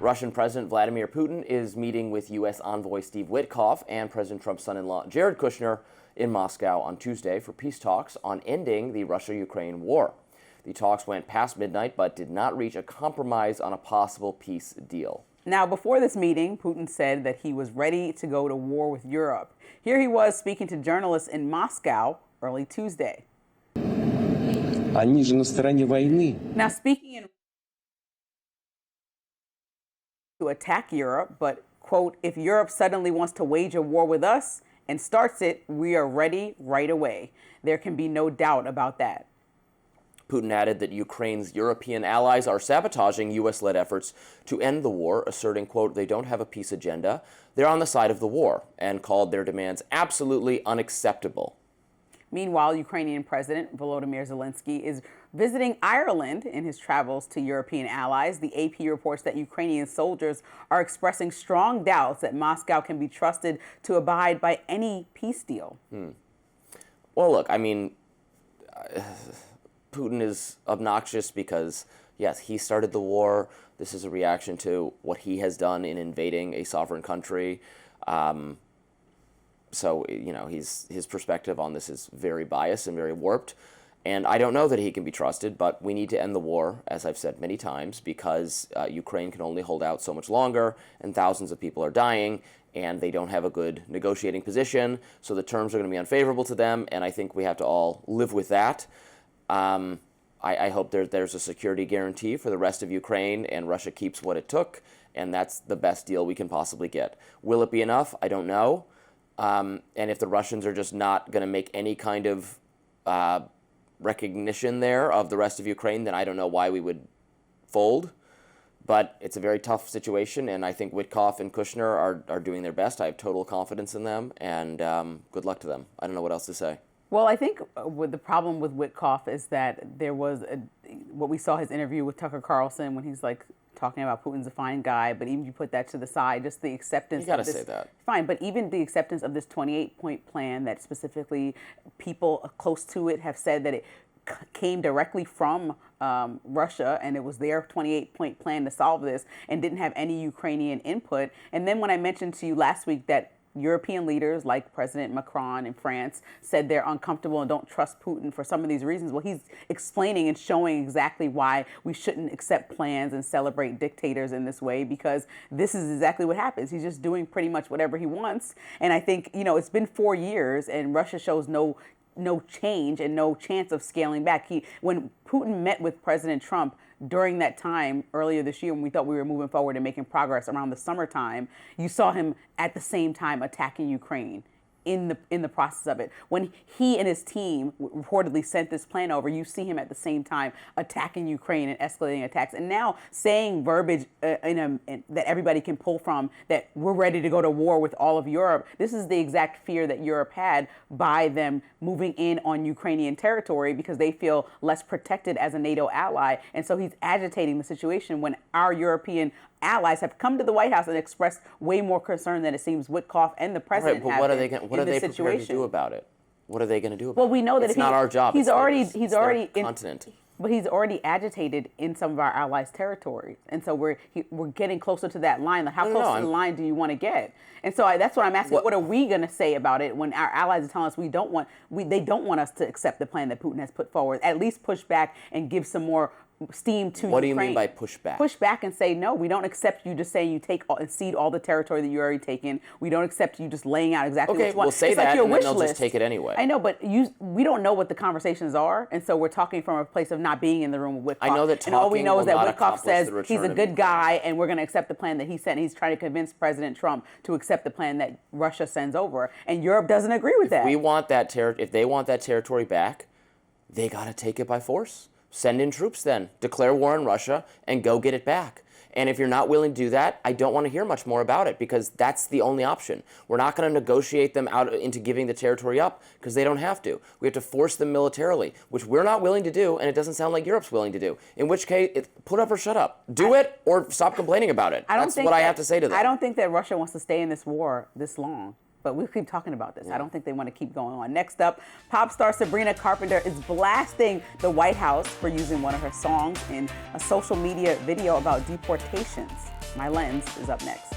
Russian President Vladimir Putin is meeting with U.S. Envoy Steve Witkoff and President Trump's son-in-law Jared Kushner in Moscow on Tuesday for peace talks on ending the Russia-Ukraine war. The talks went past midnight but did not reach a compromise on a possible peace deal. Now, before this meeting, Putin said that he was ready to go to war with Europe. Here he was speaking to journalists in Moscow early Tuesday. Они же на стороне войны. Now, speaking in to attack Europe, but, quote, if Europe suddenly wants to wage a war with us and starts it, we are ready right away. There can be no doubt about that. Putin added that Ukraine's European allies are sabotaging U.S.-led efforts to end the war, asserting, quote, they don't have a peace agenda, they're on the side of the war, and called their demands absolutely unacceptable. Meanwhile, Ukrainian President Volodymyr Zelensky is visiting Ireland in his travels to European allies. The AP reports that Ukrainian soldiers are expressing strong doubts that Moscow can be trusted to abide by any peace deal. Well, look, I mean, Putin is obnoxious because, yes, he started the war. This is a reaction to what he has done in invading a sovereign country. So, you know, his perspective on this is very biased and very warped. And I don't know that he can be trusted, but we need to end the war, as I've said many times, because Ukraine can only hold out so much longer, and thousands of people are dying, and they don't have a good negotiating position, so the terms are going to be unfavorable to them, and I think we have to all live with that. I hope there's a security guarantee for the rest of Ukraine, and Russia keeps what it took, and that's the best deal we can possibly get. Will it be enough? I don't know. And if the Russians are just not going to make any kind of recognition there of the rest of Ukraine, then I don't know why we would fold. But it's a very tough situation, and I think Witkoff and Kushner are doing their best. I have total confidence in them, and good luck to them. I don't know what else to say. Well, I think the problem with Witkoff is that there was what we saw his interview with Tucker Carlson when he's like talking about Putin's a fine guy, but even if you put that to the side, just the acceptance. You got to say that. Fine, but even the acceptance of this 28-point plan that specifically people close to it have said that it came directly from Russia, and it was their 28-point plan to solve this and didn't have any Ukrainian input. And then when I mentioned to you last week that European leaders like President Macron in France said they're uncomfortable and don't trust Putin for some of these reasons. Well, he's explaining and showing exactly why we shouldn't accept plans and celebrate dictators in this way, because this is exactly what happens. He's just doing pretty much whatever he wants. And I think, you know, it's been 4 years and Russia shows no change and no chance of scaling back. When Putin met with President Trump during that time earlier this year, when we thought we were moving forward and making progress around the summertime, you saw him at the same time attacking Ukraine in the process of it. When he and his team reportedly sent this plan over, you see him at the same time attacking Ukraine and escalating attacks, and now saying verbiage that everybody can pull from, that we're ready to go to war with all of Europe. This is the exact fear that Europe had by them moving in on Ukrainian territory because they feel less protected as a NATO ally. And so he's agitating the situation when our European allies have come to the White House and expressed way more concern than it seems Witkoff and the president have. What are they prepared to do about it? What are they going to do about it? Well, we know that it's not our job. He's already continent. But he's already agitated in some of our allies' territories, and so we're getting closer to that line. Like, how close to the line do you want to get? And so that's what I'm asking. What are we going to say about it when our allies are telling us they don't want us to accept the plan that Putin has put forward? At least push back and give some more steam to Ukraine. What do you mean by push back? Push back and say, no, we don't accept you just saying you take and cede all the territory that you already taken. We don't accept you just laying out exactly what you want. We'll say it's that, like your and wish then they'll list. just take it anyway. I know, but we don't know what the conversations are, and so we're talking from a place of not being in the room with Witkoff. I know that and all we know is that Witkoff says he's a good guy, Ukraine. and we're going to accept the plan that he sent. He's trying to convince President Trump to accept the plan that Russia sends over, and Europe doesn't agree with that. If they want that territory back, they got to take it by force. Send in troops then, declare war on Russia, and go get it back. And if you're not willing to do that, I don't want to hear much more about it, because that's the only option. We're not going to negotiate them out into giving the territory up, because they don't have to. We have to force them militarily, which we're not willing to do, and it doesn't sound like Europe's willing to do. In which case, put up or shut up. Do it or stop complaining about it. That's what I have to say to them. I don't think that Russia wants to stay in this war this long. But we'll keep talking about this. Yeah. I don't think they want to keep going on. Next up, pop star Sabrina Carpenter is blasting the White House for using one of her songs in a social media video about deportations. My Lens is up next.